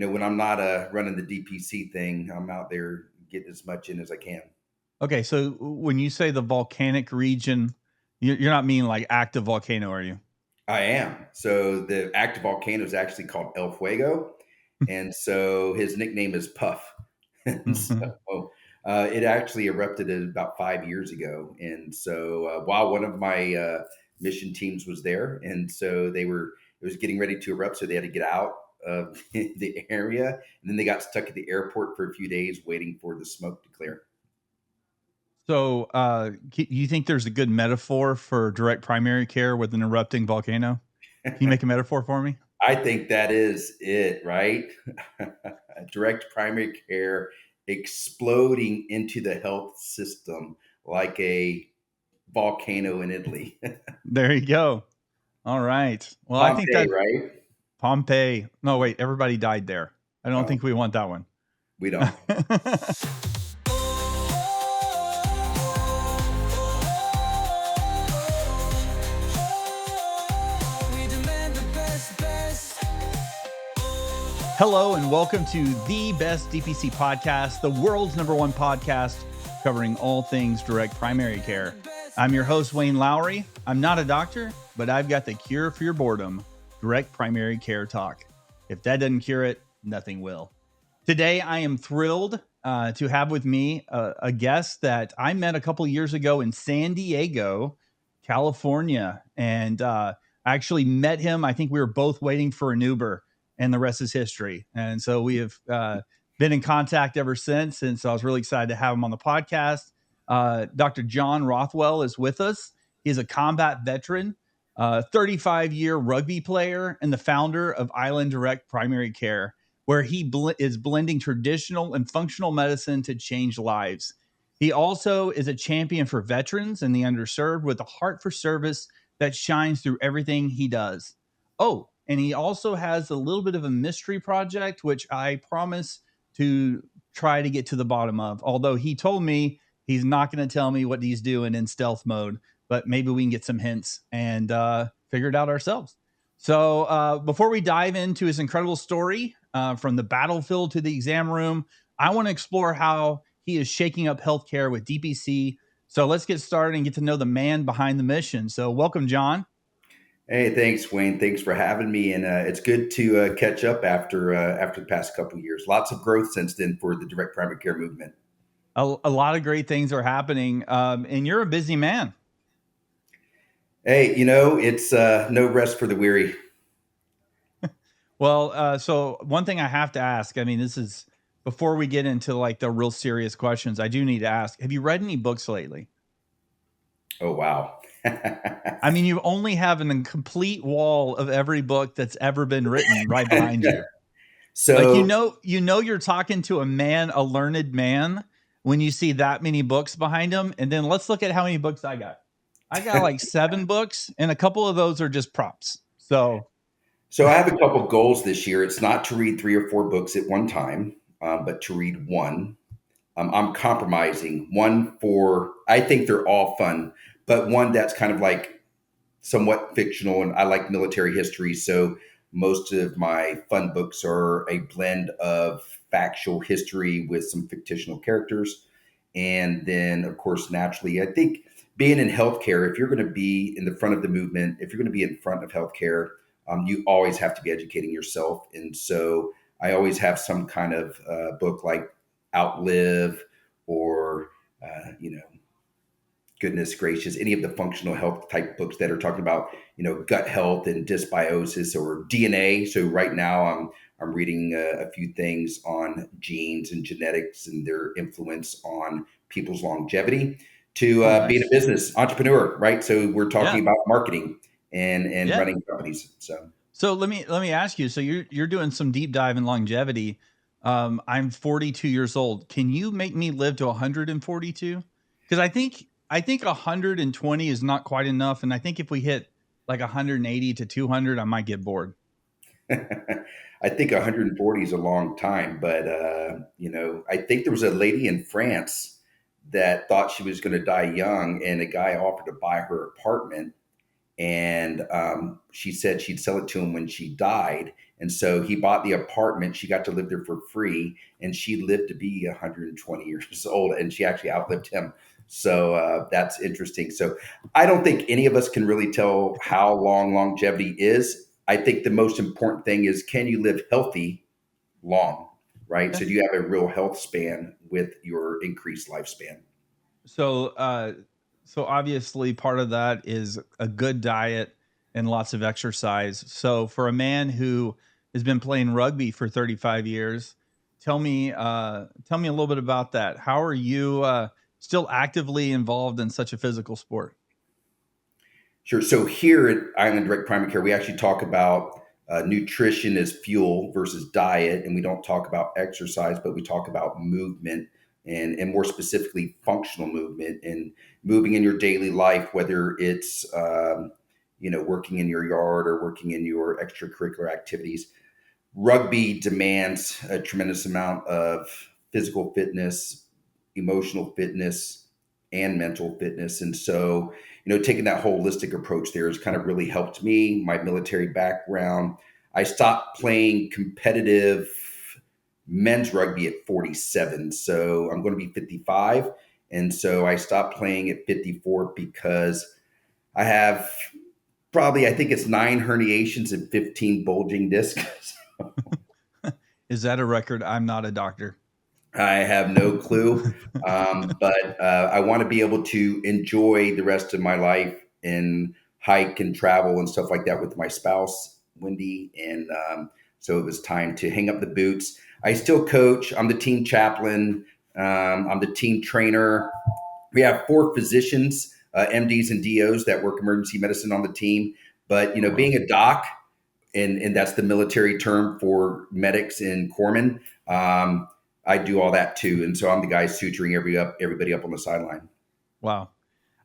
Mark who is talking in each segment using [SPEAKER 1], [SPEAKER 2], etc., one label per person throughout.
[SPEAKER 1] when I'm not running the DPC thing, I'm out there getting as much in as I can.
[SPEAKER 2] Okay, so when you say the volcanic region, you're not meaning like active volcano, are you?
[SPEAKER 1] I am. So the active volcano is actually called El Fuego, and so his nickname is Puff. And
[SPEAKER 2] Mhm.
[SPEAKER 1] so it actually erupted about 5 years ago. And so while one of my mission teams was there, and so it was getting ready to erupt, so they had to get out of the area, and then they got stuck at the airport for a few days waiting for the smoke to clear.
[SPEAKER 2] So, you think there's a good metaphor for direct primary care with an erupting volcano? Can you make a metaphor for me?
[SPEAKER 1] I think that is it, right? Direct primary care exploding into the health system like a volcano in Italy.
[SPEAKER 2] There you go. All right. Well, I think
[SPEAKER 1] Pompeii,
[SPEAKER 2] that
[SPEAKER 1] right?
[SPEAKER 2] Pompeii. No, wait, everybody died there. I don't
[SPEAKER 1] Oh,
[SPEAKER 2] think we want that one.
[SPEAKER 1] we don't.
[SPEAKER 2] Hello and welcome to the best DPC podcast, the world's #1 podcast covering all things direct primary care. I'm your host, Wayne Lowry. I'm not a doctor, but I've got the cure for your boredom, direct primary care talk. If that doesn't cure it, nothing will. Today, I am thrilled to have with me a guest that I met a couple years ago in San Diego, California. And I actually met him. I think we were both waiting for an Uber, and the rest is history. And so we have been in contact ever since. And so I was really excited to have him on the podcast. Dr. John Rothwell is with us. He's a combat veteran, 35-year rugby player, and the founder of Island Direct Primary Care, where he is blending traditional and functional medicine to change lives. He also is a champion for veterans and the underserved with a heart for service that shines through everything he does. Oh, and he also has a little bit of a mystery project, which I promise to try to get to the bottom of. Although he told me he's not going to tell me what he's doing in stealth mode, but maybe we can get some hints and figure it out ourselves. So before we dive into his incredible story, from the battlefield to the exam room, I want to explore how he is shaking up healthcare with DPC. So let's get started and get to know the man behind the mission. So welcome, John.
[SPEAKER 1] Hey, thanks, Wayne. Thanks for having me, and it's good to catch up after the past couple of years. Lots of growth since then for the direct primary care movement.
[SPEAKER 2] A lot of great things are happening, and you're a busy man.
[SPEAKER 1] Hey, it's no rest for the weary.
[SPEAKER 2] Well, so one thing I have to ask, I mean, this is before we get into like the real serious questions, I do need to ask, have you read any books lately?
[SPEAKER 1] Oh, wow.
[SPEAKER 2] I mean, you only have an incomplete wall of every book that's ever been written right behind you. Like
[SPEAKER 1] So
[SPEAKER 2] you're talking to a man, a learned man, when you see that many books behind him. And then let's look at how many books I got. I got like 7 books, and a couple of those are just props. So
[SPEAKER 1] So I have a couple goals this year. It's not to read 3 or 4 books at one time, but to read one. I'm compromising one for, I think they're all fun, but one that's kind of like somewhat fictional. And I like military history. So most of my fun books are a blend of factual history with some fictional characters. And then, of course, naturally, I think being in healthcare, if you're going to be in the front of the movement, if you're going to be in front of healthcare, you always have to be educating yourself. And so I always have some kind of book like Outlive or, goodness gracious, any of the functional health type books that are talking about, gut health and dysbiosis or DNA. So right now I'm reading a few things on genes and genetics and their influence on people's longevity to
[SPEAKER 2] oh,
[SPEAKER 1] being a
[SPEAKER 2] nice.
[SPEAKER 1] business entrepreneur, right? So we're talking
[SPEAKER 2] Yeah.
[SPEAKER 1] about marketing and
[SPEAKER 2] Yeah.
[SPEAKER 1] running companies. So
[SPEAKER 2] So let me ask you. So you're doing some deep dive in longevity. I'm 42 years old. Can you make me live to 142? Because I think 120 is not quite enough, and I think if we hit like 180 to 200, I might get bored.
[SPEAKER 1] I think 140 is a long time, but I think there was a lady in France that thought she was going to die young, and a guy offered to buy her apartment, and she said she'd sell it to him when she died. And so he bought the apartment. She got to live there for free, and she lived to be 120 years old, and she actually outlived him. So that's interesting. So I don't think any of us can really tell how long longevity is. I think the most important thing is, can you live healthy long, right? So do you have a real health span with your increased lifespan?
[SPEAKER 2] So, so obviously part of that is a good diet and lots of exercise. So for a man who has been playing rugby for 35 years, tell me a little bit about that. How are you still actively involved in such a physical sport?
[SPEAKER 1] Sure. So here at Island Direct Primary Care, we actually talk about nutrition as fuel versus diet, and we don't talk about exercise, but we talk about movement and more specifically functional movement and moving in your daily life, whether it's working in your yard or working in your extracurricular activities. Rugby demands a tremendous amount of physical fitness, emotional fitness, and mental fitness. And so, taking that holistic approach there has kind of really helped me, my military background. I stopped playing competitive men's rugby at 47. So I'm going to be 55. And so I stopped playing at 54 because I have probably, I think it's 9 herniations and 15 bulging discs.
[SPEAKER 2] Is that a record? I'm not a doctor.
[SPEAKER 1] I have no clue, but I want to be able to enjoy the rest of my life and hike and travel and stuff like that with my spouse, Wendy. And so it was time to hang up the boots. I still coach. I'm the team chaplain. I'm the team trainer. We have 4 physicians, MDs and DOs that work emergency medicine on the team. But
[SPEAKER 2] Wow.
[SPEAKER 1] being a doc, and that's the military term for medics and corpsmen. I do all that too, and so I'm the guy suturing everybody up on the sideline.
[SPEAKER 2] Wow.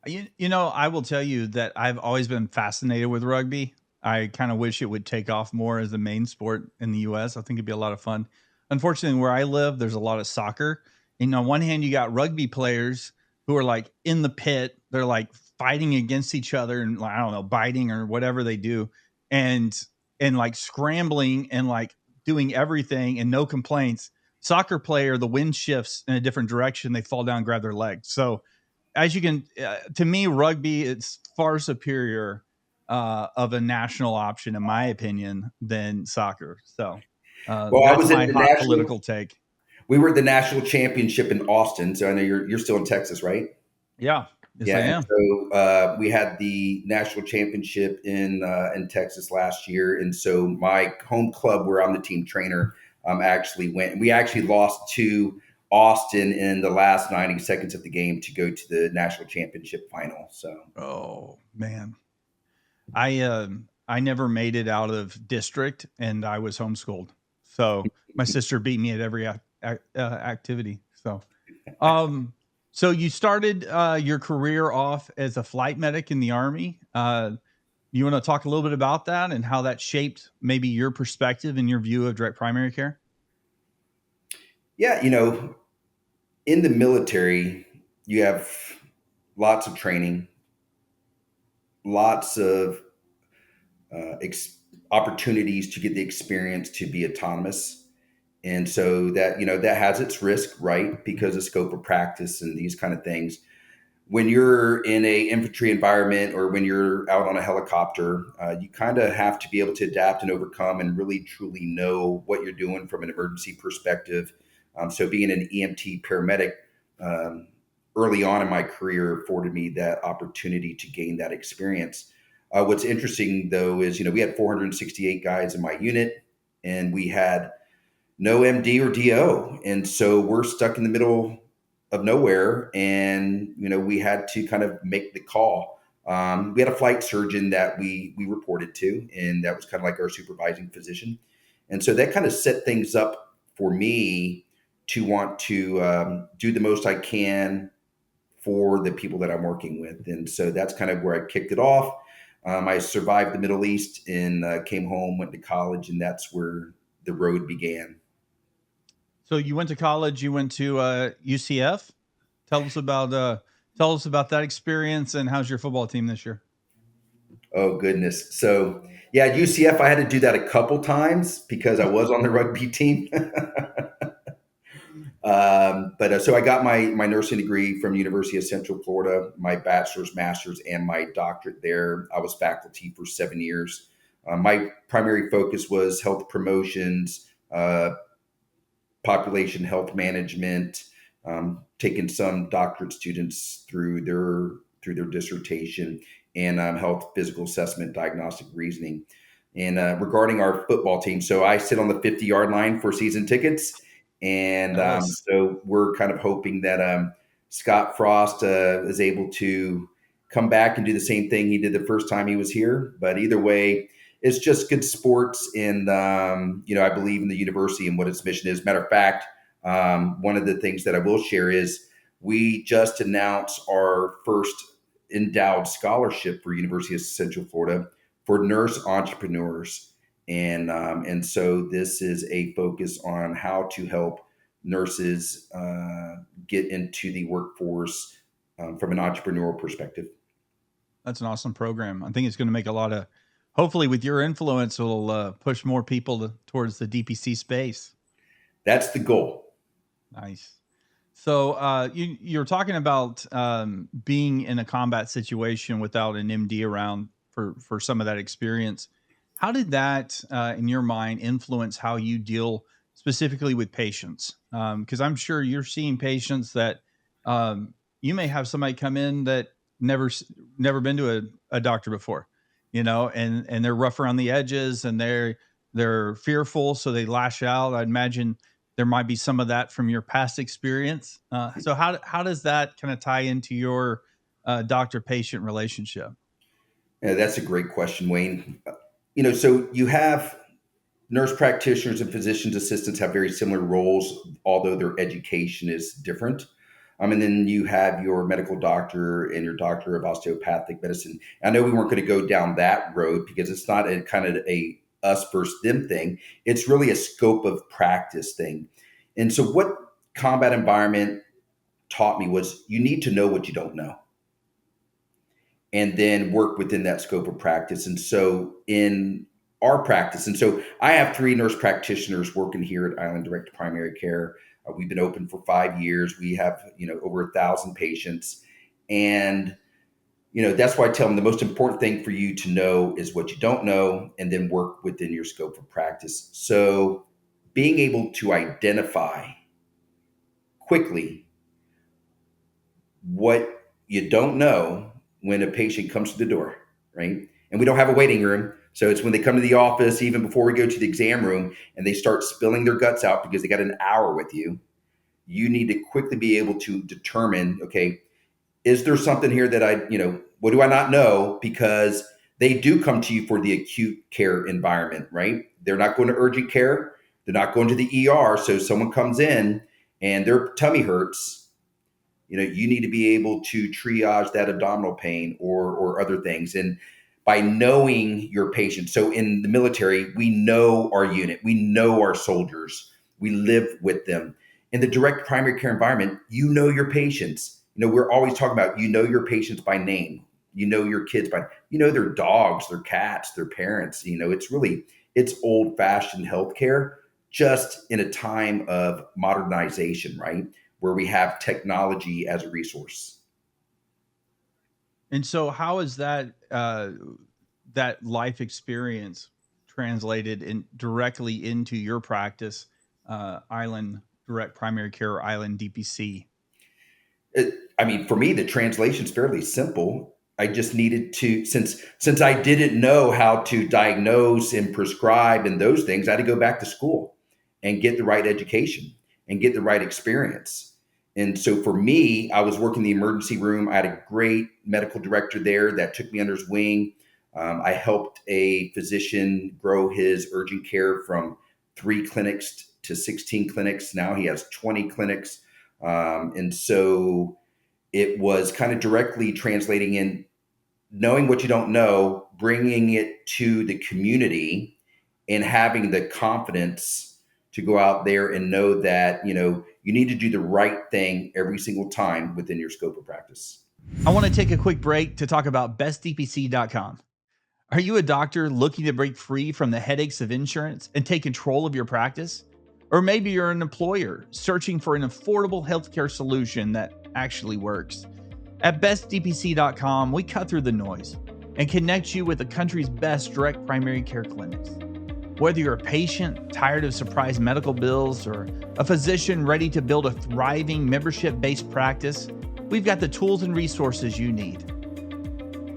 [SPEAKER 2] I will tell you that I've always been fascinated with rugby. I kind of wish it would take off more as the main sport in the US. I think it'd be a lot of fun. Unfortunately, where I live, there's a lot of soccer. And on one hand, you got rugby players who are like in the pit. They're like fighting against each other and like, I don't know, biting or whatever they do. And like scrambling and like doing everything and no complaints. Soccer player, the wind shifts in a different direction, they fall down, grab their legs. So as you can, to me, rugby it's far superior of a national option, in my opinion, than soccer. So
[SPEAKER 1] Well, I
[SPEAKER 2] that's
[SPEAKER 1] was at
[SPEAKER 2] my
[SPEAKER 1] the
[SPEAKER 2] hot
[SPEAKER 1] national.
[SPEAKER 2] political take.
[SPEAKER 1] We were at the national championship in Austin, so I know you're still in Texas, right?
[SPEAKER 2] Yeah, yes, I
[SPEAKER 1] Yeah, and
[SPEAKER 2] am.
[SPEAKER 1] so we had the national championship in Texas last year, and so my home club, where I'm the team trainer, actually went. We actually lost to Austin in the last 90 seconds of the game to go to the national championship final. So
[SPEAKER 2] Oh man, I never made it out of district, and I was homeschooled. So my sister beat me at every activity. Um, so you started your career off as a flight medic in the Army. You want to talk a little bit about that and how that shaped maybe your perspective and your view of direct primary care?
[SPEAKER 1] yeah, in the military, you have lots of training, lots of opportunities to get the experience to be autonomous. And so that has its risk, right? Because of scope of practice and these kind of things. When you're in a infantry environment or when you're out on a helicopter, you kind of have to be able to adapt and overcome and really truly know what you're doing from an emergency perspective. So being an EMT paramedic early on in my career afforded me that opportunity to gain that experience. What's interesting though is we had 468 guys in my unit, and we had no MD or DO. And so we're stuck in the middle of nowhere. And, we had to kind of make the call. We had a flight surgeon that we reported to, and that was kind of like our supervising physician. And so that kind of set things up for me to want to do the most I can for the people that I'm working with. And so that's kind of where I kicked it off. I survived the Middle East and came home, went to college, and that's where the road began.
[SPEAKER 2] So you went to college, you went to UCF. Tell us about tell us about that experience and how's your football team this year?
[SPEAKER 1] Oh goodness. So yeah, at UCF, I had to do that a couple times because I was on the rugby team. But so I got my nursing degree from University of Central Florida, my bachelor's, master's, and my doctorate there. I was faculty for 7 years. My primary focus was health promotions, population health management, taking some doctorate students through their dissertation, and health physical assessment, diagnostic reasoning. And regarding our football team, so I sit on the 50-yard line for season tickets, and
[SPEAKER 2] Nice.
[SPEAKER 1] so we're kind of hoping that Scott Frost is able to come back and do the same thing he did the first time he was here. But either way, it's just good sports, and I believe in the university and what its mission is. Matter of fact, one of the things that I will share is we just announced our first endowed scholarship for University of Central Florida for nurse entrepreneurs, and so this is a focus on how to help nurses get into the workforce from an entrepreneurial perspective.
[SPEAKER 2] That's an awesome program. I think it's going to make a lot of, hopefully, with your influence, it'll push more people towards the DPC space.
[SPEAKER 1] That's the goal.
[SPEAKER 2] Nice. So you're talking about being in a combat situation without an MD around for some of that experience. How did that, in your mind, influence how you deal specifically with patients? Because I'm sure you're seeing patients that you may have somebody come in that never been to a doctor before, and they're rough around the edges and they're fearful, so they lash out. I'd imagine there might be some of that from your past experience. So how does that kind of tie into your doctor patient relationship?
[SPEAKER 1] Yeah, that's a great question, Wayne. So you have nurse practitioners and physicians assistants have very similar roles, although their education is different. And then you have your medical doctor and your doctor of osteopathic medicine. I know we weren't going to go down that road because it's not a kind of a us versus them thing. It's really a scope of practice thing. And so what combat environment taught me was you need to know what you don't know and then work within that scope of practice. And so in our practice, and so I have three nurse practitioners working here at Island Direct Primary Care. We've been open for 5 years. We have over 1,000 patients, and that's why I tell them the most important thing for you to know is what you don't know, and then work within your scope of practice. So being able to identify quickly what you don't know when a patient comes to the door, right? And we don't have a waiting room. So it's when they come to the office, even before we go to the exam room, and they start spilling their guts out because they got an hour with you. You need to quickly be able to determine, okay, is there something here that what do I not know? Because they do come to you for the acute care environment, right? They're not going to urgent care. They're not going to the ER. So someone comes in and their tummy hurts, you need to be able to triage that abdominal pain or other things. And by knowing your patient, so in the military, we know our unit, we know our soldiers, we live with them. In the direct primary care environment, you know your patients. We're always talking about your patients by name. You know your kids by their dogs, their cats, their parents. It's old fashioned healthcare, just in a time of modernization, right? Where we have technology as a resource.
[SPEAKER 2] And so how is that life experience translated in directly into your practice, Island Direct Primary Care, or Island DPC?
[SPEAKER 1] For me, the translation's fairly simple. I just needed to, since I didn't know how to diagnose and prescribe and those things, I had to go back to school and get the right education and get the right experience. And so for me, I was working in the emergency room. I had a great medical director there that took me under his wing. I helped a physician grow his urgent care from 3 clinics to 16 clinics. Now he has 20 clinics. And so it was kind of directly translating in knowing what you don't know, bringing it to the community, and having the confidence to go out there and know that, you need to do the right thing every single time within your scope of practice.
[SPEAKER 2] I want to take a quick break to talk about bestdpc.com. Are you a doctor looking to break free from the headaches of insurance and take control of your practice? Or maybe you're an employer searching for an affordable healthcare solution that actually works. At bestdpc.com, we cut through the noise and connect you with the country's best direct primary care clinics. Whether you're a patient tired of surprise medical bills or a physician ready to build a thriving membership-based practice, we've got the tools and resources you need.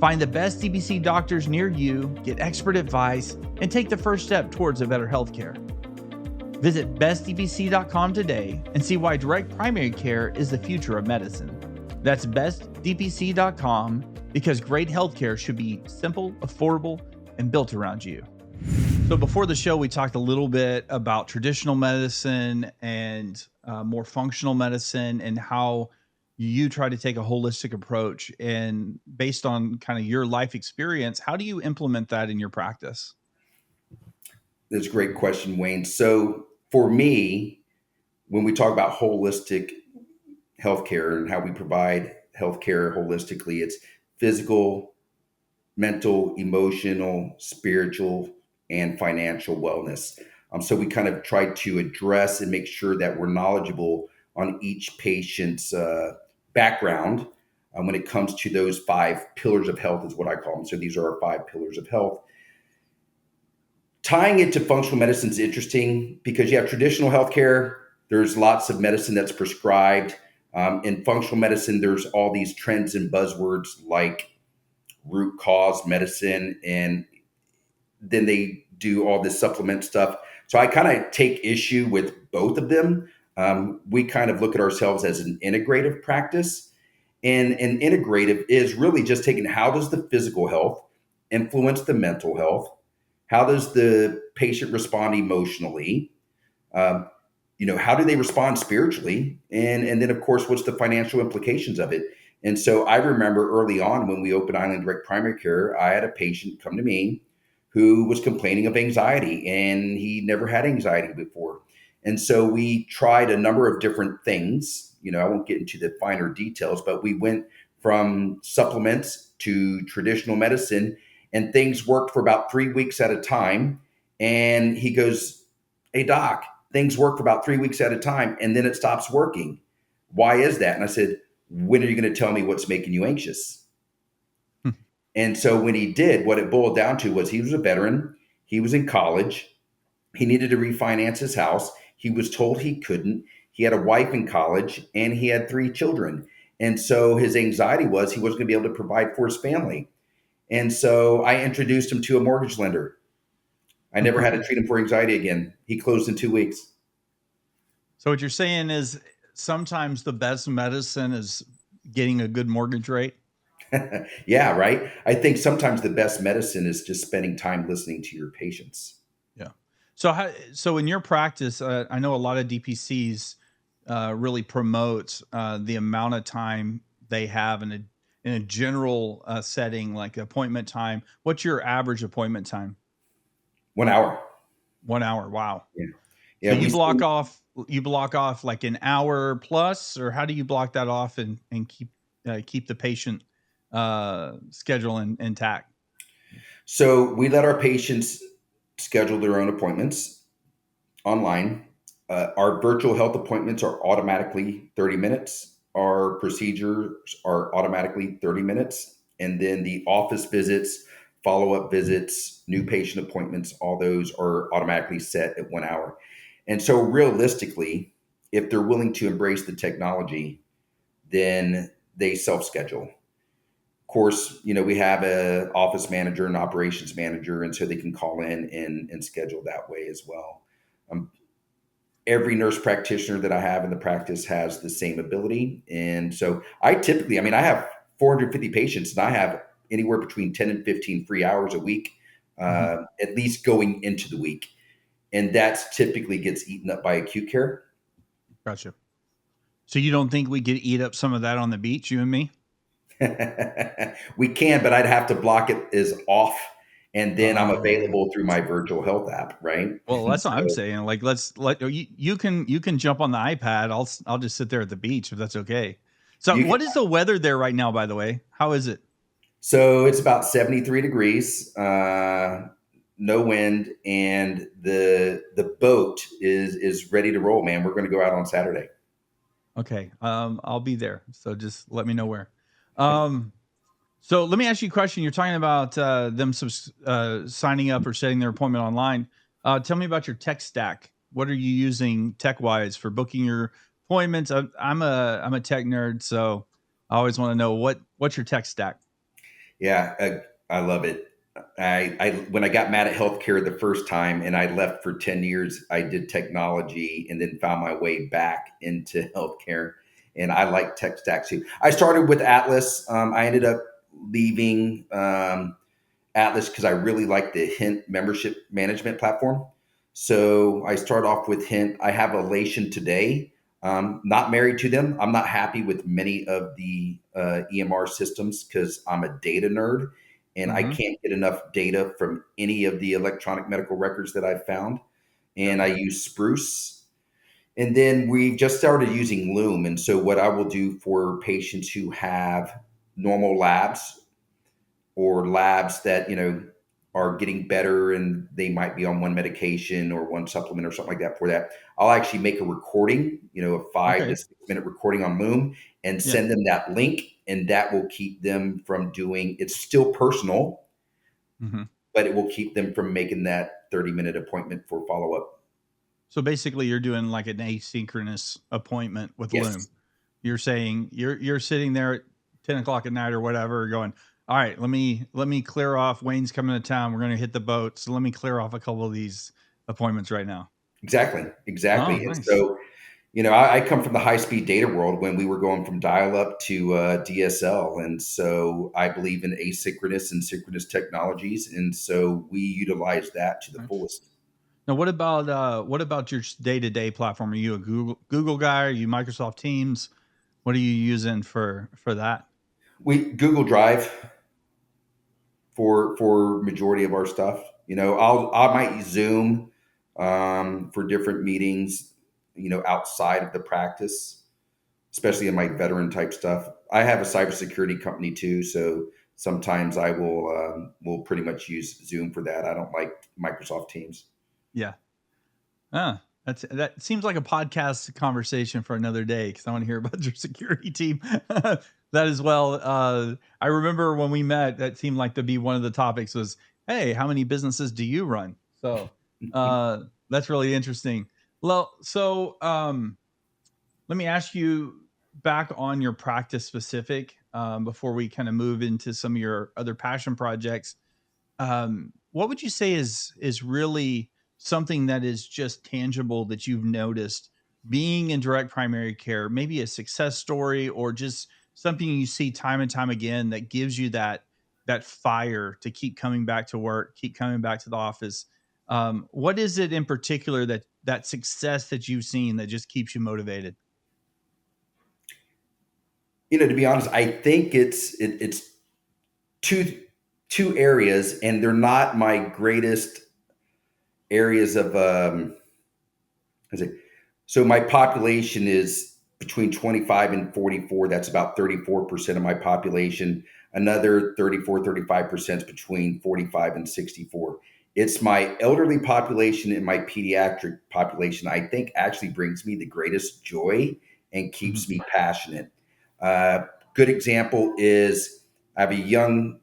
[SPEAKER 2] Find the best DPC doctors near you, get expert advice, and take the first step towards a better healthcare. Visit bestdpc.com today and see why direct primary care is the future of medicine. That's bestdpc.com, because great healthcare should be simple, affordable, and built around you. So before the show, we talked a little bit about traditional medicine and more functional medicine and how you try to take a holistic approach. And based on kind of your life experience, how do you implement that in your practice?
[SPEAKER 1] That's a great question, Wayne. So for me, when we talk about holistic healthcare and how we provide healthcare holistically, it's physical, mental, emotional, spiritual, and financial wellness. So we kind of try to address and make sure that we're knowledgeable on each patient's background when it comes to those 5 pillars of health, is what I call them. So these are our 5 pillars of health. Tying it to functional medicine is interesting because you have traditional healthcare. There's lots of medicine that's prescribed. In functional medicine, there's all these trends and buzzwords like root cause medicine, and then they do all this supplement stuff. So I kind of take issue with both of them. We kind of look at ourselves as an integrative practice, and an integrative is really just taking how does the physical health influence the mental health, how does the patient respond emotionally, um, how do they respond spiritually, and then of course what's the financial implications of it. And so I remember early on when we opened Island Direct Primary Care, I had a patient come to me who was complaining of anxiety, and he never had anxiety before. And so we tried a number of different things. I won't get into the finer details, but we went from supplements to traditional medicine, and things worked for about 3 weeks at a time. And he goes, "Hey, doc, things work for about 3 weeks at a time, and then it stops working. Why is that?" And I said, "When are you going to tell me what's making you anxious?"
[SPEAKER 2] Hmm.
[SPEAKER 1] And so when he did, what it boiled down to was he was a veteran. He was in college. He needed to refinance his house. He was told he couldn't. He had a wife in college and he had 3 children. And so his anxiety was he wasn't going to be able to provide for his family. And so I introduced him to a mortgage lender. I never had to treat him for anxiety again. He closed in 2 weeks.
[SPEAKER 2] So what you're saying is sometimes the best medicine is getting a good mortgage rate?
[SPEAKER 1] Yeah, right. I think sometimes the best medicine is just spending time listening to your patients.
[SPEAKER 2] Yeah. So in your practice, I know a lot of DPCs really promote the amount of time they have in a general setting, like appointment time. What's your average appointment time?
[SPEAKER 1] 1 hour.
[SPEAKER 2] 1 hour. Wow.
[SPEAKER 1] Yeah.
[SPEAKER 2] So
[SPEAKER 1] Yeah.
[SPEAKER 2] you block off like an hour plus, or how do you block that off and keep the patient schedule intact?
[SPEAKER 1] So we let our patients schedule their own appointments online. Our virtual health appointments are automatically 30 minutes. Our procedures are automatically 30 minutes. And then the office visits, follow up visits, new patient appointments, all those are automatically set at 1 hour. And so, realistically, if they're willing to embrace the technology, then they self schedule. Of course, we have a office manager and operations manager, and so they can call in and schedule that way as well. Um, every nurse practitioner that I have in the practice has the same ability. And so I have 450 patients and I have anywhere between 10 and 15 free hours a week,
[SPEAKER 2] Mhm.
[SPEAKER 1] at least going into the week. And that's typically gets eaten up by acute care.
[SPEAKER 2] Gotcha. So you don't think we could eat up some of that on the beach, you and me?
[SPEAKER 1] We can, but I'd have to block it as off. And then I'm
[SPEAKER 2] Oh,
[SPEAKER 1] available through my virtual health app, right?
[SPEAKER 2] well, that's what I'm
[SPEAKER 1] So
[SPEAKER 2] saying. Like, let's let you can jump on the iPad. I'll just sit there at the beach if that's okay. So,
[SPEAKER 1] you can
[SPEAKER 2] what is the weather there right now? By the way, how is it?
[SPEAKER 1] So it's about 73 degrees, no wind, and the boat is ready to roll, man. We're going to go out on Saturday.
[SPEAKER 2] Okay. I'll be there. So just let me know where. Um, so let me ask you a question. You're talking about them signing up or setting their appointment online. Tell me about your tech stack. What are you using tech wise for booking your appointments? I'm a tech nerd, so I always want to know what's your tech stack.
[SPEAKER 1] Yeah, I love it. I when I got mad at healthcare the first time and I left for 10 years, I did technology and then found my way back into healthcare. And I like tech stacks too. I started with Atlas. I ended up leaving Atlas because I really like the Hint membership management platform. So I start off with Hint. I have Elation today. Not married to them. I'm not happy with many of the EMR systems because I'm a data nerd and I
[SPEAKER 2] Mm-hmm.
[SPEAKER 1] can't get enough data from any of the electronic medical records that I've found.
[SPEAKER 2] Yep.
[SPEAKER 1] And I use Spruce. And then we just started using Loom. And so what I will do for patients who have normal labs or labs that are getting better and they might be on one medication or one supplement or something like that for that, I'll actually make a recording, a 5 to 6 minute recording on Loom and
[SPEAKER 2] Yeah.
[SPEAKER 1] send them that link, and that will keep them from doing it's still personal,
[SPEAKER 2] Mm-hmm.
[SPEAKER 1] but it will keep them from making that 30-minute appointment for follow-up.
[SPEAKER 2] So basically, you're doing like an asynchronous appointment with Loom.
[SPEAKER 1] Yes,
[SPEAKER 2] You're saying you're sitting there at 10 o'clock at night or whatever, going, "All right, let me clear off. Wayne's coming to town. We're going to hit the boat. So let me clear off a couple of these appointments right now."
[SPEAKER 1] exactly,
[SPEAKER 2] Oh,
[SPEAKER 1] exactly. And
[SPEAKER 2] nice.
[SPEAKER 1] so I come from the high speed data world when we were going from dial up to DSL. And so I believe in asynchronous and synchronous technologies. And so we utilize that to the
[SPEAKER 2] Nice.
[SPEAKER 1] fullest.
[SPEAKER 2] Now, what about your day to day platform? Are you a Google guy? Are you Microsoft Teams? What are you using for that?
[SPEAKER 1] We Google Drive for majority of our stuff. I might use Zoom for different meetings, outside of the practice, especially in my veteran type stuff. I have a cybersecurity company too, so sometimes I will pretty much use Zoom for that. I don't like Microsoft Teams.
[SPEAKER 2] Yeah. Ah, that seems like a podcast conversation for another day because I want to hear about your security team. That as well. I remember when we met, that seemed like to be one of the topics was, "Hey, how many businesses do you run?" So that's really interesting. Well, so let me ask you back on your practice specific before we kind of move into some of your other passion projects. What would you say is really something that is just tangible that you've noticed being in direct primary care, maybe a success story or just something you see time and time again that gives you that fire to keep coming back to work, keep coming back to the office? What is it in particular that success that you've seen that just keeps you motivated?
[SPEAKER 1] To be honest, I think it's two two areas, and they're not my greatest areas of is it so my population is between 25 and 44. That's about 34% of my population. Another 34, 35% is between 45 and 64. It's my elderly population and my pediatric population, I think, actually brings me the greatest joy and
[SPEAKER 2] Mhm.
[SPEAKER 1] keeps me passionate. Uh, Good example is I have a young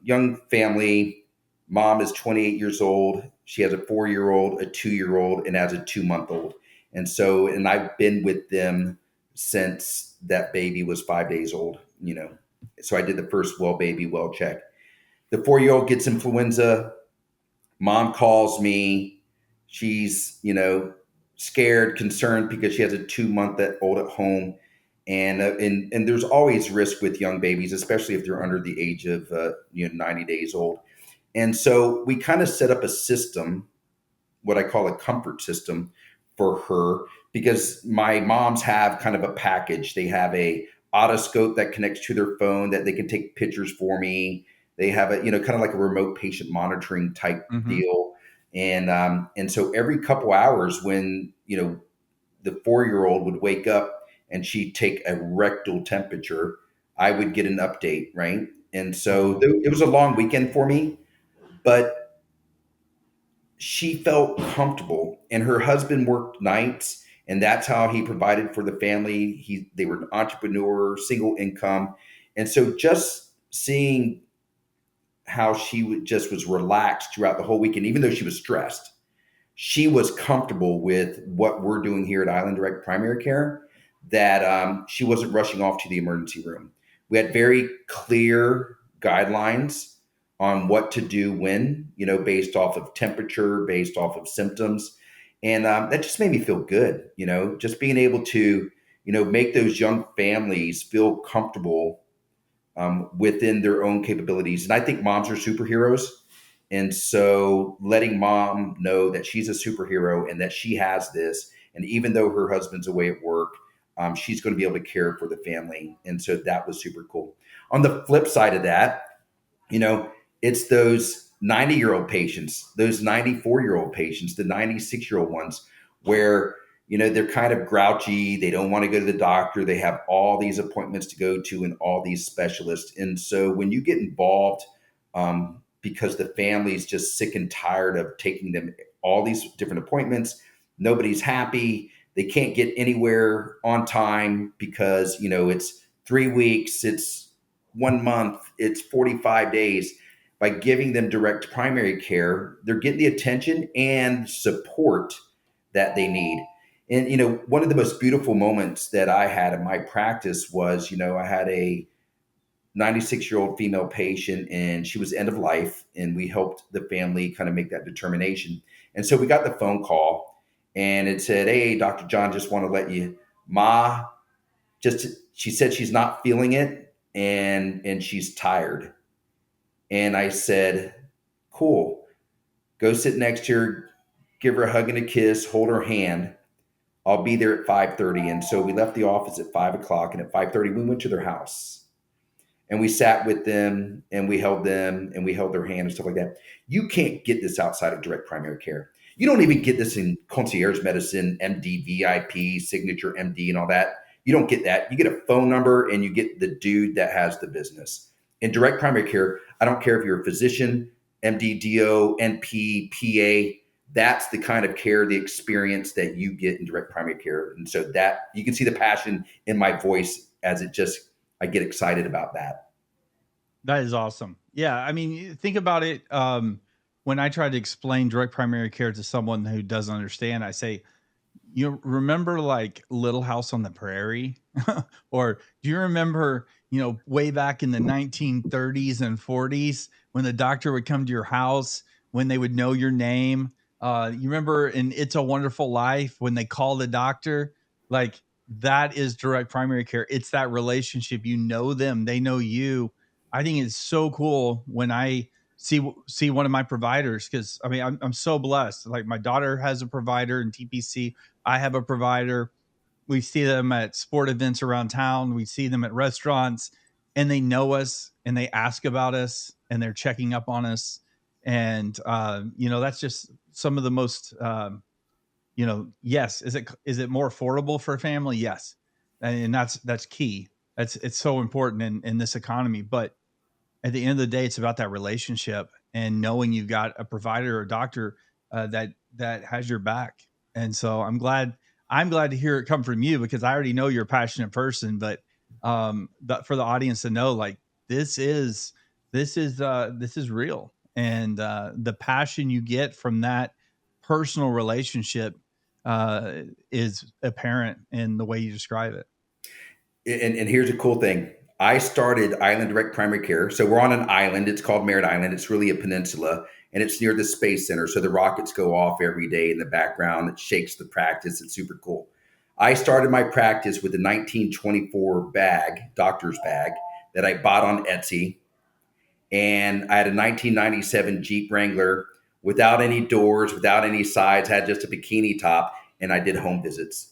[SPEAKER 1] family. Mom is 28 years old. She has a 4-year old, a 2-year old, and has a 2-month old. And I've been with them since that baby was 5 days old. So I did the first well baby, well check. The 4-year old gets influenza. Mom calls me. She's, scared, concerned because she has a 2-month old at home. And there's always risk with young babies, especially if they're under the age of 90 days old. And so we kind of set up a system, what I call a comfort system for her, because my moms have kind of a package. They have a otoscope that connects to their phone that they can take pictures for me. They have a, kind of like a remote patient monitoring type
[SPEAKER 2] Mhm.
[SPEAKER 1] deal. And so every couple hours when, the 4-year old would wake up and she'd take a rectal temperature, I would get an update, right? And so
[SPEAKER 2] Oh,
[SPEAKER 1] it was a long weekend for me, but she felt comfortable, and her husband worked nights, and that's how he provided for the family. They were an entrepreneur, single income. And so just seeing how just was relaxed throughout the whole weekend, even though she was stressed, she was comfortable with what we're doing here at Island Direct Primary Care, that she wasn't rushing off to the emergency room. We had very clear guidelines on what to do when, based off of temperature, based off of symptoms. And that just made me feel good, just being able to, make those young families feel comfortable within their own capabilities. And I think moms are superheroes. And so letting mom know that she's a superhero and that she has this, and even though her husband's away at work, she's going to be able to care for the family. And so that was super cool. On the flip side of that, you know, it's those 90-year-old patients, those 94-year-old patients, the 96-year-old ones where, they're kind of grouchy. They don't want to go to the doctor. They have all these appointments to go to and all these specialists. And so when you get involved, because the family's just sick and tired of taking them all these different appointments, nobody's happy. They can't get anywhere on time because, it's 3 weeks, it's 1 month, it's 45 days. By giving them direct primary care, they're getting the attention and support that they need. And, one of the most beautiful moments that I had in my practice was, I had a 96-year-old female patient, and she was end of life, and we helped the family kind of make that determination. And so we got the phone call, and it said, "Hey, Dr. John, just want to let you, Ma, just she said she's not feeling it, and she's tired." And I said, "Cool. Go sit next to her, give her a hug and a kiss, hold her hand. I'll be there at 5:30." And so we left the office at 5 o'clock, and at 5:30 we went to their house, and we sat with them, and we held them, and we held their hand and stuff like that. You can't get this outside of direct primary care. You don't even get this in concierge medicine, MD, VIP, signature MD, and all that. You don't get that. You get a phone number, and you get the dude that has the business. In direct primary care, I don't care if you're a physician, MD, DO, NP, PA. That's the kind of care, the experience that you get in direct primary care. And so that you can see the passion in my voice as I get excited about that.
[SPEAKER 2] that is awesome. Yeah, I mean, think about it. When I try to explain direct primary care to someone who doesn't understand, I say, you remember like Little House on the Prairie? Or do you remember, way back in the 1930s and 40s when the doctor would come to your house, when they would know your name? You remember in It's a Wonderful Life when they call the doctor? Like that is direct primary care. It's that relationship. You know them, they know you. I think it's so cool when I see one of my providers, because I mean I'm so blessed. Like my daughter has a provider in TPC. I have a provider. We see them at sport events around town. We see them at restaurants, and they know us and they ask about us and they're checking up on us. And that's just some of the most yes. Is it more affordable for a family? Yes. And that's key. It's so important in this economy. But at the end of the day, it's about that relationship and knowing you've got a provider or doctor that has your back. And so I'm glad to hear it come from you, because I already know you're a passionate person. But for the audience to know, like this is real, and the passion you get from that personal relationship is apparent in the way you describe it.
[SPEAKER 1] And here's a cool thing. I started Island Direct Primary Care. So we're on an island. It's called Merritt Island. It's really a peninsula, and it's near the Space Center. So the rockets go off every day in the background. It shakes the practice. It's super cool. I started my practice with a 1924 bag, doctor's bag, that I bought on Etsy. And I had a 1997 Jeep Wrangler without any doors, without any sides, had just a bikini top, and I did home visits.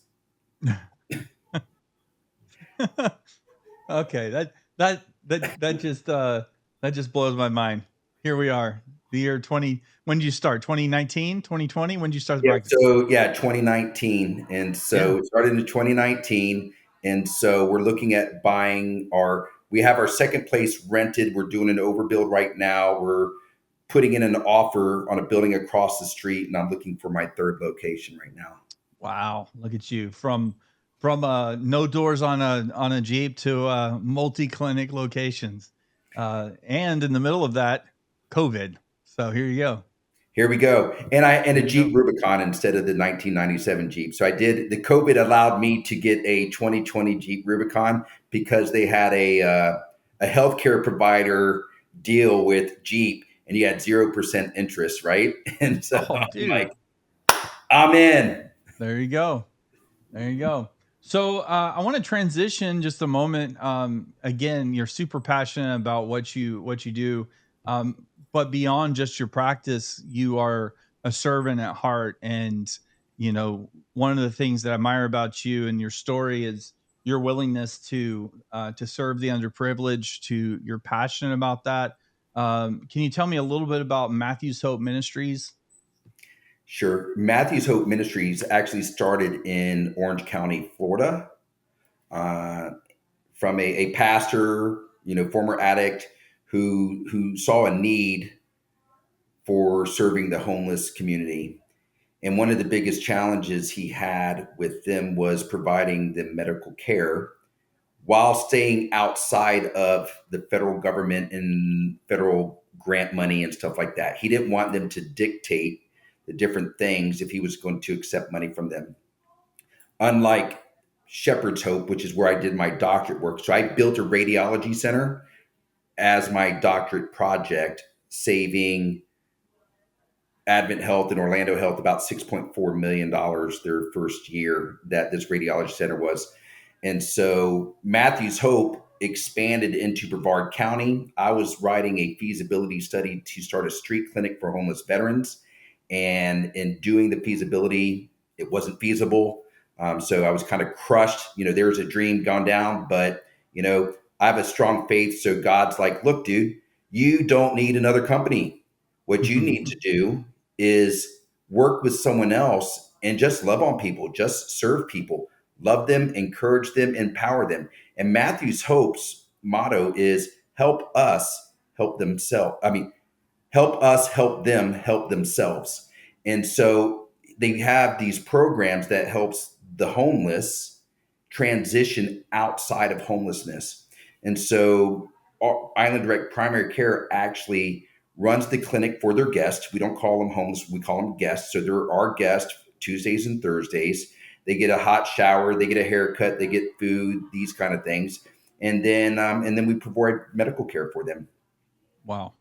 [SPEAKER 2] Okay, that just blows my mind. Here we are, the year 20. When did you start? 2019, 2020? When did you start the
[SPEAKER 1] Yeah.
[SPEAKER 2] practice?
[SPEAKER 1] So yeah, 2019, and
[SPEAKER 2] Yeah.
[SPEAKER 1] so it started in 2019, and so we're looking at buying our We have our second place rented. We're doing an overbuild right now. We're putting in an offer on a building across the street, and I'm looking for my third location right now.
[SPEAKER 2] Wow, look at you from no doors on a Jeep to multi-clinic locations, and in the middle of that, COVID. So here you go.
[SPEAKER 1] Here we go. And a
[SPEAKER 2] Here you go.
[SPEAKER 1] Jeep Rubicon instead of the 1997 Jeep. So the COVID allowed me to get a 2020 Jeep Rubicon because they had a healthcare provider deal with Jeep, and you had 0% interest, right? And so
[SPEAKER 2] Oh,
[SPEAKER 1] I'm
[SPEAKER 2] dude,
[SPEAKER 1] like, I'm in.
[SPEAKER 2] there you go. There you go. So I want to transition just a moment. Again, you're super passionate about what you do, but beyond just your practice, you are a servant at heart. And one of the things that I admire about you and your story is your willingness to serve the underprivileged. You're passionate about that. Can you tell me a little bit about Matthew's Hope Ministries?
[SPEAKER 1] Sure. Matthew's Hope Ministries actually started in Orange County, Florida, from a pastor, former addict who saw a need for serving the homeless community. And one of the biggest challenges he had with them was providing them medical care while staying outside of the federal government and federal grant money and stuff like that. He didn't want them to dictate the different things if he was going to accept money from them. Unlike Shepherd's Hope, which is where I did my doctorate work. So I built a radiology center as my doctorate project, saving Advent Health and Orlando Health about $6.4 million their first year that this radiology center was. And so Matthew's Hope expanded into Brevard County. I was writing a feasibility study to start a street clinic for homeless veterans. And in doing the feasibility, it wasn't feasible. So I was kind of crushed. There was a dream gone down, but, I have a strong faith. So God's like, look, dude, you don't need another company. What you need to do is work with someone else and just love on people, just serve people, love them, encourage them, empower them. And Matthew's Hope's motto is help us help themselves. Help us help them help themselves. And so they have these programs that helps the homeless transition outside of homelessness. And so Island Direct Primary Care actually runs the clinic for their guests. We don't call them homeless, we call them guests. So they're our guests Tuesdays and Thursdays. They get a hot shower, they get a haircut, they get food, these kind of things. And then we provide medical care for them.
[SPEAKER 2] Wow.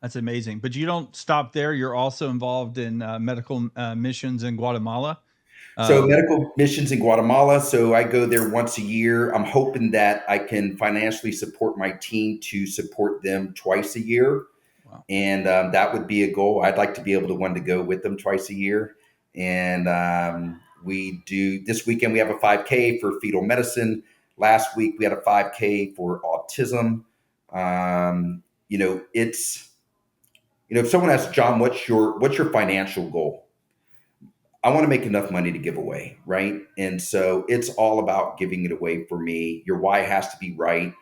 [SPEAKER 2] That's amazing. But you don't stop there. You're also involved in medical missions in Guatemala.
[SPEAKER 1] So medical missions in Guatemala. So I go there once a year. I'm hoping that I can financially support my team to support them twice a year.
[SPEAKER 2] Wow.
[SPEAKER 1] And that would be a goal. I'd like to be able to want to go with them twice a year. And we do this weekend. We have a 5K for fetal medicine. Last week we had a 5K for autism. If someone asks, John, what's your financial goal? I want to make enough money to give away, right? And so it's all about giving it away for me. Your why has to be right.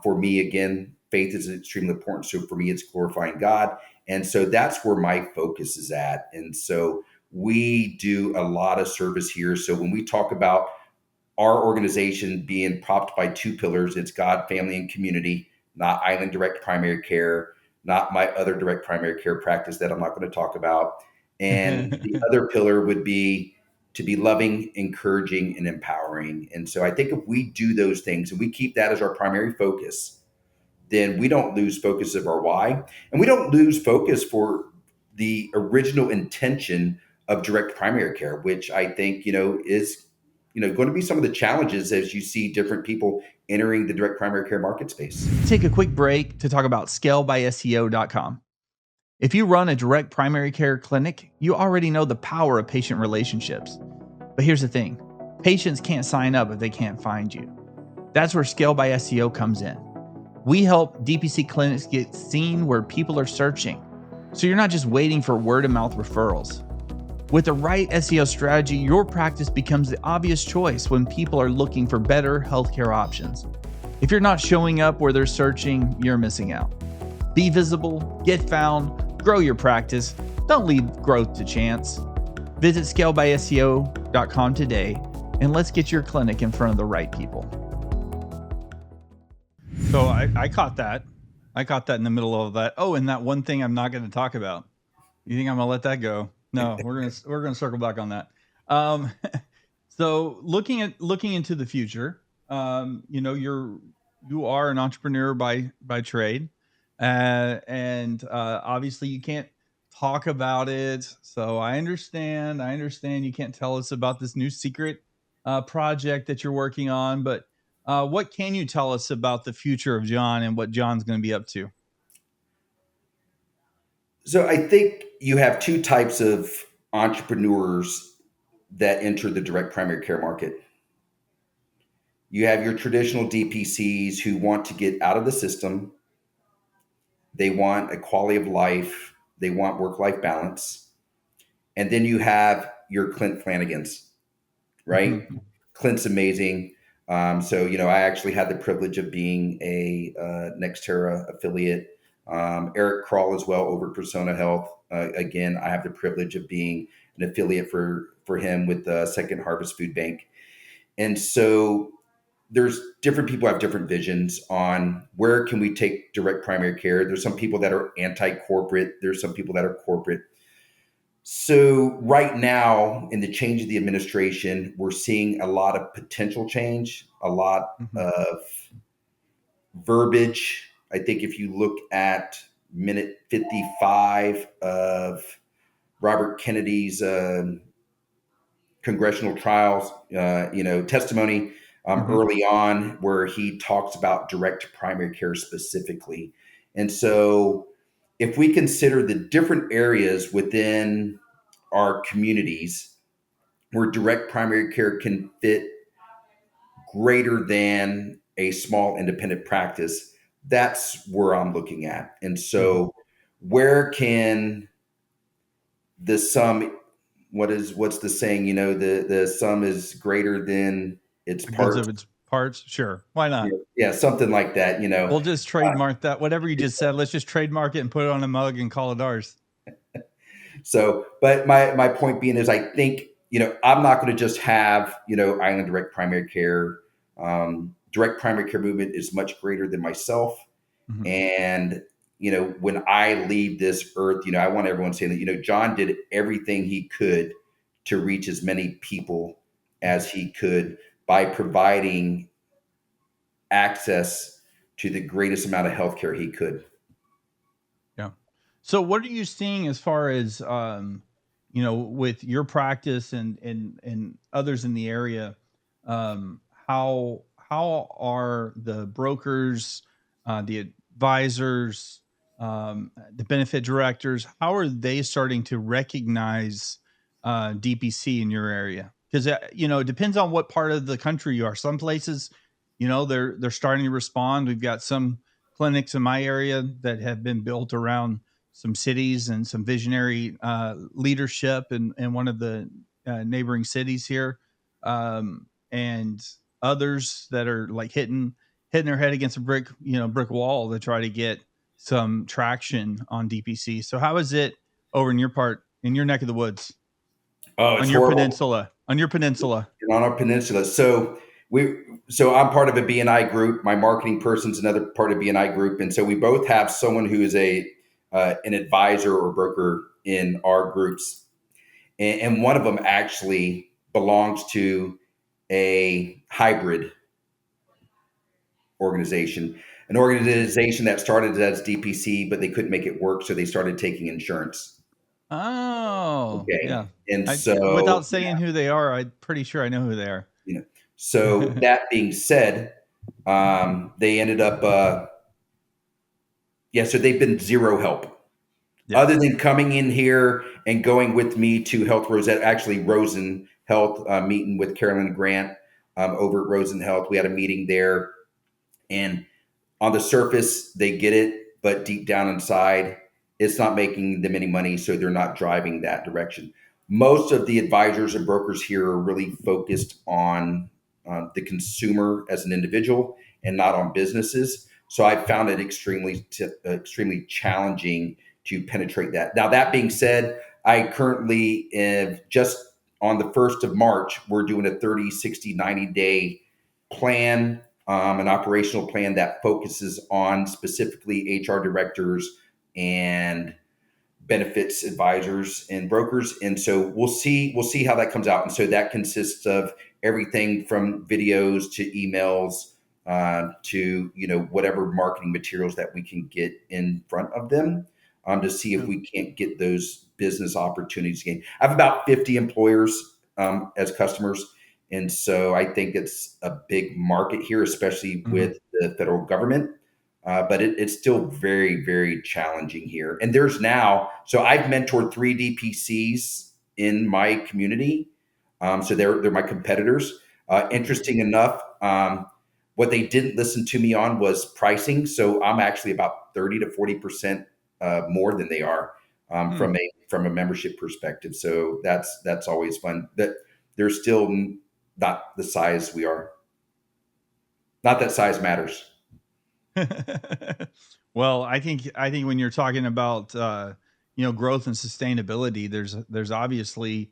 [SPEAKER 1] For me, again, faith is extremely important. So for me, it's glorifying God. And so that's where my focus is at. And so we do a lot of service here. So when we talk about our organization being propped by two pillars, it's God, family, and community, not Island Direct Primary Care, not my other direct primary care practice that I'm not going to talk about. And the other pillar would be to be loving, encouraging, and empowering. And so I think if we do those things and we keep that as our primary focus, then we don't lose focus of our why. And we don't lose focus for the original intention of direct primary care, which I think, is, going to be some of the challenges as you see different people entering the direct primary care market space.
[SPEAKER 2] Take a quick break to talk about scalebyseo.com. If you run a direct primary care clinic, you already know the power of patient relationships. But here's the thing, patients can't sign up if they can't find you. That's where Scale by SEO comes in. We help DPC clinics get seen where people are searching, so you're not just waiting for word-of-mouth referrals. With the right SEO strategy, your practice becomes the obvious choice when people are looking for better healthcare options. If you're not showing up where they're searching, you're missing out. Be visible, get found, grow your practice. Don't leave growth to chance. Visit scalebyseo.com today and let's get your clinic in front of the right people. So I caught that. I caught that in the middle of that. Oh, and that one thing I'm not going to talk about. You think I'm going to let that go? No, we're going to circle back on that. So looking into the future, you are an entrepreneur by trade, and obviously you can't talk about it. So I understand. You can't tell us about this new secret project that you're working on, but what can you tell us about the future of John and what John's going to be up to?
[SPEAKER 1] So I think you have two types of entrepreneurs that enter the direct primary care market. You have your traditional DPCs who want to get out of the system. They want a quality of life. They want work-life balance. And then you have your Clint Flanagans, right?
[SPEAKER 2] Mm-hmm.
[SPEAKER 1] Clint's amazing. I actually had the privilege of being a Nextera affiliate. Eric Kroll as well over at Persona Health. Again, I have the privilege of being an affiliate for him with the Second Harvest Food Bank. And so there's different people have different visions on where can we take direct primary care. There's some people that are anti-corporate. There's some people that are corporate. So right now, in the change of the administration, we're seeing a lot of potential change, a lot
[SPEAKER 2] Mm-hmm.
[SPEAKER 1] of verbiage. I think if you look at minute 55 of Robert Kennedy's congressional trials, testimony
[SPEAKER 2] Mm-hmm.
[SPEAKER 1] early on, where he talks about direct primary care specifically. And so, if we consider the different areas within our communities where direct primary care can fit greater than a small independent practice, that's where I'm looking at. And
[SPEAKER 2] Mm-hmm.
[SPEAKER 1] so, where can the sum what's the saying, the sum is greater than its
[SPEAKER 2] The goods
[SPEAKER 1] parts.
[SPEAKER 2] of its parts. Sure. Why not?
[SPEAKER 1] Yeah, something like that.
[SPEAKER 2] We'll just trademark that. Whatever you just said, let's just trademark it and put it on a mug and call it ours.
[SPEAKER 1] So, but my point being is, I think I'm not going to just have Island Direct Primary Care. Direct primary care movement is much greater than myself,
[SPEAKER 2] Mm-hmm.
[SPEAKER 1] and when I leave this earth, I want everyone saying that John did everything he could to reach as many people as he could by providing access to the greatest amount of healthcare he could.
[SPEAKER 2] Yeah. So what are you seeing as far as with your practice and others in the area, how are the brokers, the advisors, the benefit directors, how are they starting to recognize DPC in your area? Because it depends on what part of the country you are. Some places, they're starting to respond. We've got some clinics in my area that have been built around some cities and some visionary leadership in one of the neighboring cities here, and others that are like hitting their head against a brick wall to try to get some traction on DPC. So how is it over in your neck of the woods,
[SPEAKER 1] Oh,
[SPEAKER 2] on
[SPEAKER 1] it's
[SPEAKER 2] your
[SPEAKER 1] horrible.
[SPEAKER 2] peninsula, on your peninsula?
[SPEAKER 1] On our peninsula. So I'm part of a BNI group. My marketing person's another part of BNI group, and so we both have someone who is an advisor or broker in our groups, and one of them actually belongs to a hybrid organization, an organization that started as DPC, but they couldn't make it work, so they started taking insurance.
[SPEAKER 2] Oh,
[SPEAKER 1] Okay,
[SPEAKER 2] yeah.
[SPEAKER 1] and so
[SPEAKER 2] Without saying who they are, I'm pretty sure I know who they are.
[SPEAKER 1] you know, so that being said, they ended up. So they've been zero help
[SPEAKER 2] Yeah.
[SPEAKER 1] other than coming in here and going with me to Health Rosette, actually Rosen Health, meeting with Carolyn Grant over at Rosen Health. We had a meeting there, and on the surface, they get it, but deep down inside, it's not making them any money, so they're not driving that direction. Most of the advisors and brokers here are really focused on the consumer as an individual and not on businesses. So I found it extremely challenging to penetrate that. Now, that being said, I currently just on the 1st of March, we're doing a 30, 60, 90-day plan, an operational plan that focuses on specifically HR directors and benefits advisors and brokers. And so we'll see how that comes out. And so that consists of everything from videos to emails to whatever marketing materials that we can get in front of them, to see if we can't get those business opportunities again. I have about 50 employers as customers. And so I think it's a big market here, especially with the federal government. But it's still very, very challenging here. And so I've mentored 3 DPCs in my community. So they're my competitors. Interesting enough, what they didn't listen to me on was pricing. So I'm actually about 30 to 40% more than they are from a membership perspective. So that's always fun. But they're still not the size we are. Not that size matters.
[SPEAKER 2] Well, I think when you're talking about growth and sustainability, there's obviously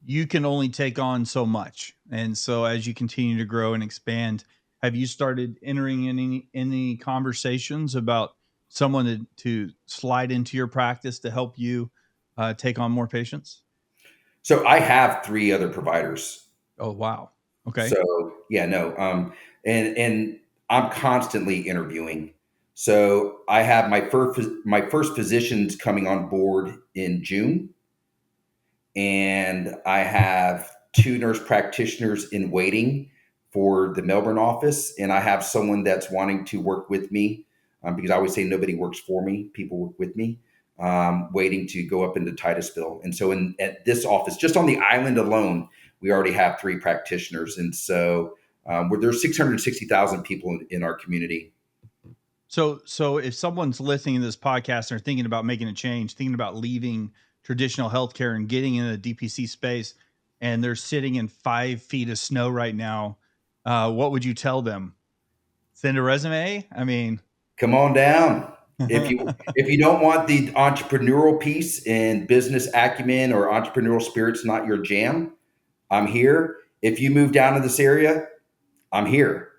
[SPEAKER 2] you can only take on so much, and so as you continue to grow and expand, have you started entering any conversations about someone to slide into your practice to help you take on more patients?
[SPEAKER 1] So I have 3 other providers.
[SPEAKER 2] Oh, wow. Okay.
[SPEAKER 1] So yeah, no, and I'm constantly interviewing. So I have my first physicians coming on board in June, and I have 2 nurse practitioners in waiting for the Melbourne office, and I have someone that's wanting to work with me, because I always say nobody works for me; people work with me. Waiting to go up into Titusville, and so at this office, just on the island alone, we already have 3 practitioners, and so where there's 660,000 people in our community.
[SPEAKER 2] So if someone's listening to this podcast and are thinking about making a change, thinking about leaving traditional healthcare and getting in the DPC space, and they're sitting in 5 feet of snow right now, what would you tell them? Send a resume? I mean,
[SPEAKER 1] Come on down. If you don't want the entrepreneurial piece and business acumen or entrepreneurial spirit's not your jam, I'm here. If you move down to this area, I'm here.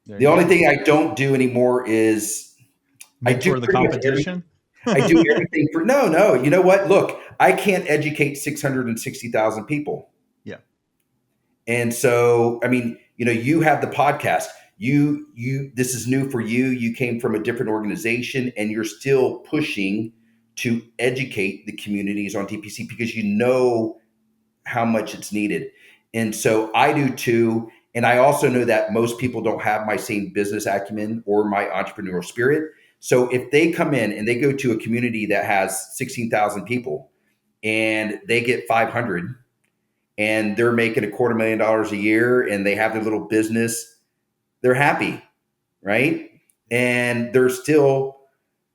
[SPEAKER 2] there
[SPEAKER 1] The
[SPEAKER 2] you
[SPEAKER 1] only
[SPEAKER 2] go.
[SPEAKER 1] thing I don't do anymore is I do
[SPEAKER 2] Mentor the
[SPEAKER 1] pretty much
[SPEAKER 2] competition.
[SPEAKER 1] I do everything for no. You know what? Look, I can't educate 660,000 people.
[SPEAKER 2] Yeah.
[SPEAKER 1] And so, I mean, you have the podcast. This is new for you. You came from a different organization and you're still pushing to educate the communities on DPC because you know how much it's needed. And so I do too. And I also know that most people don't have my same business acumen or my entrepreneurial spirit. So if they come in and they go to a community that has 16,000 people and they get 500 and they're making $250,000 a year and they have their little business, they're happy, right? And there's still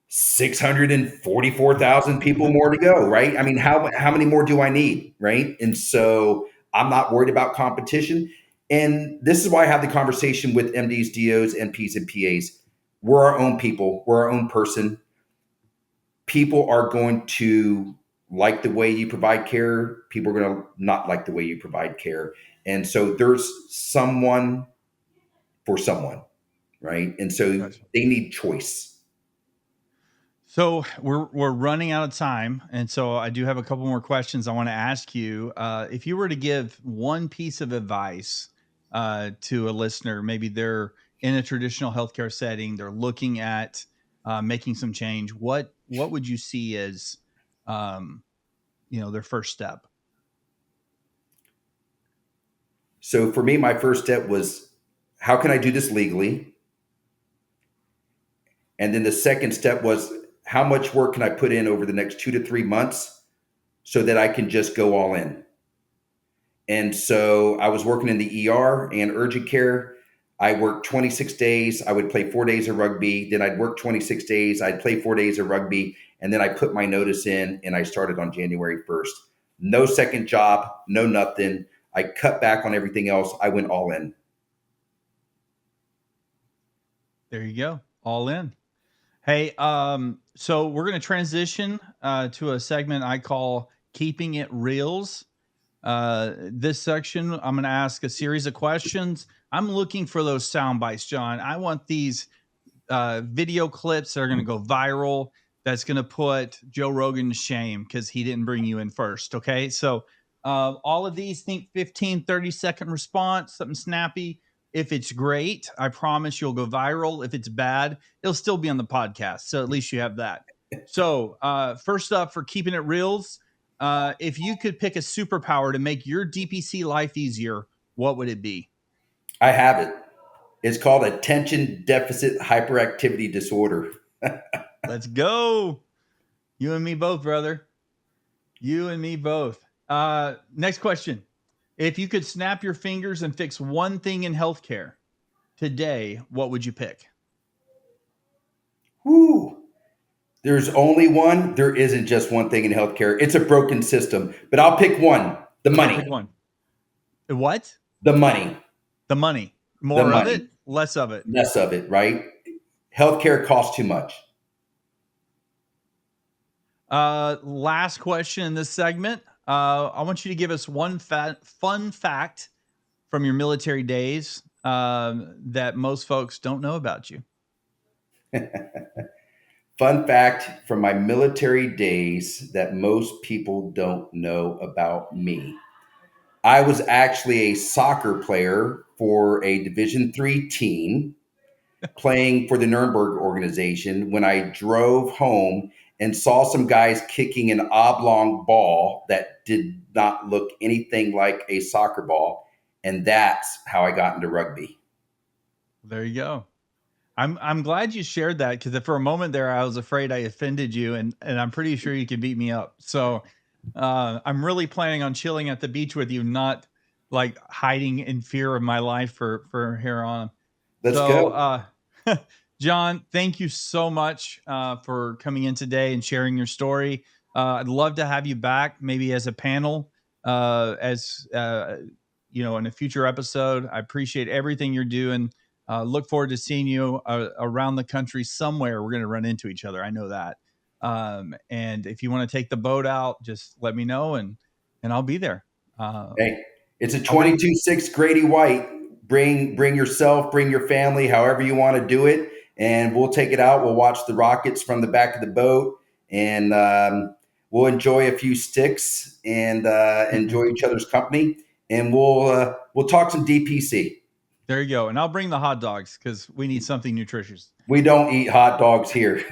[SPEAKER 1] 644,000 people more to go, right? I mean, how many more do I need, right? And so I'm not worried about competition. And this is why I have the conversation with MDs, DOs, NPs, and PAs. We're our own people. We're our own person. People are going to like the way you provide care. People are going to not like the way you provide care. And so there's someone for someone, right? And so
[SPEAKER 2] Gotcha.
[SPEAKER 1] they need choice.
[SPEAKER 2] So we're running out of time, and so I do have a couple more questions I want to ask you. If you were to give one piece of advice to a listener, maybe they're in a traditional healthcare setting, they're looking at making some change. What would you see as their first step?
[SPEAKER 1] So for me, my first step was, how can I do this legally? And then the second step was, how much work can I put in over the next 2 to 3 months so that I can just go all in? And so I was working in the ER and urgent care. I worked 26 days. I would play 4 days of rugby. Then I'd work 26 days. I'd play 4 days of rugby. And then I put my notice in and I started on January 1st. No second job, no nothing. I cut back on everything else. I went all in.
[SPEAKER 2] There you go. All in. Hey, so we're going to transition to a segment I call Keeping It Reals. This section, I'm going to ask a series of questions. I'm looking for those sound bites, John. I want these video clips that are going to go viral. That's going to put Joe Rogan to shame because he didn't bring you in first. Okay. So all of these, think 15, 30-second response, something snappy. If it's great, I promise you'll go viral. If it's bad, it'll still be on the podcast. So at least you have that. So first up, for Keeping It Reals, if you could pick a superpower to make your DPC life easier, what would it be?
[SPEAKER 1] I have it. It's called attention deficit hyperactivity disorder.
[SPEAKER 2] Let's go. You and me both, brother. You and me both. Next question. If you could snap your fingers and fix one thing in healthcare today, what would you pick?
[SPEAKER 1] Whew. There's only one. There isn't just one thing in healthcare. It's a broken system, but I'll pick one. The money.
[SPEAKER 2] Pick one. What?
[SPEAKER 1] The money.
[SPEAKER 2] The money.
[SPEAKER 1] The
[SPEAKER 2] More of
[SPEAKER 1] money.
[SPEAKER 2] it, less of it.
[SPEAKER 1] Less of it, right? Healthcare costs too much.
[SPEAKER 2] Last question in this segment. I want you to give us one fun fact from your military days that most folks don't know about you.
[SPEAKER 1] Fun fact from my military days that most people don't know about me. I was actually a soccer player for a Division III team playing for the Nuremberg organization when I drove home and saw some guys kicking an oblong ball that did not look anything like a soccer ball. And that's how I got into rugby.
[SPEAKER 2] There you go. I'm glad you shared that, because for a moment there I was afraid I offended you, and I'm pretty sure you could beat me up. So I'm really planning on chilling at the beach with you, not like hiding in fear of my life for here on.
[SPEAKER 1] Let's go.
[SPEAKER 2] John, thank you so much for coming in today and sharing your story. I'd love to have you back, maybe as a panel, in a future episode. I appreciate everything you're doing. Look forward to seeing you around the country somewhere. We're going to run into each other. I know that. And if you want to take the boat out, just let me know and I'll be there.
[SPEAKER 1] Hey, it's a 22.6 Grady White. Bring yourself, bring your family, however you want to do it. And we'll take it out. We'll watch the rockets from the back of the boat, and we'll enjoy a few sticks and enjoy each other's company. And we'll talk some DPC.
[SPEAKER 2] There you go. And I'll bring the hot dogs because we need something nutritious.
[SPEAKER 1] We don't eat hot dogs here.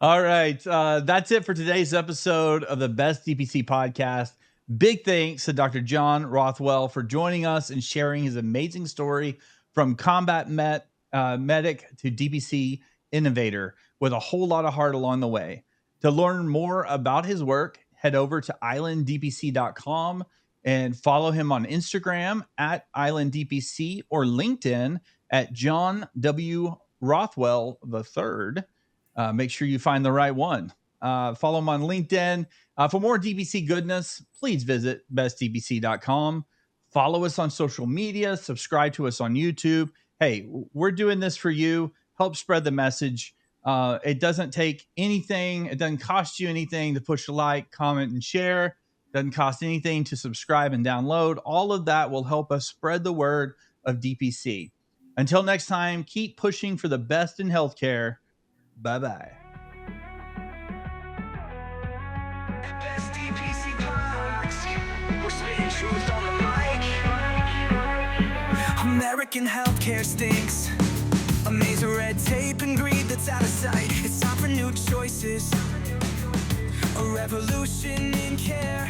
[SPEAKER 2] All right. That's it for today's episode of the Best DPC Podcast. Big thanks to Dr. John Rothwell for joining us and sharing his amazing story from combat medic to DPC innovator with a whole lot of heart along the way. To learn more about his work, head over to islanddpc.com and follow him on Instagram at islanddpc or LinkedIn at John W. Rothwell III. Make sure you find the right one. Follow him on LinkedIn. For more DPC goodness, please visit bestdpc.com. Follow us on social media. Subscribe to us on YouTube. Hey, we're doing this for you. Help spread the message. It doesn't take anything. It doesn't cost you anything to push a like, comment, and share. Doesn't cost anything to subscribe and download. All of that will help us spread the word of DPC. Until next time, keep pushing for the best in healthcare. Bye-bye. Best DPC podcast. We're spitting truth on the mic. American healthcare stinks. A maze of red tape and greed that's out of sight. It's time for new choices. A revolution in care.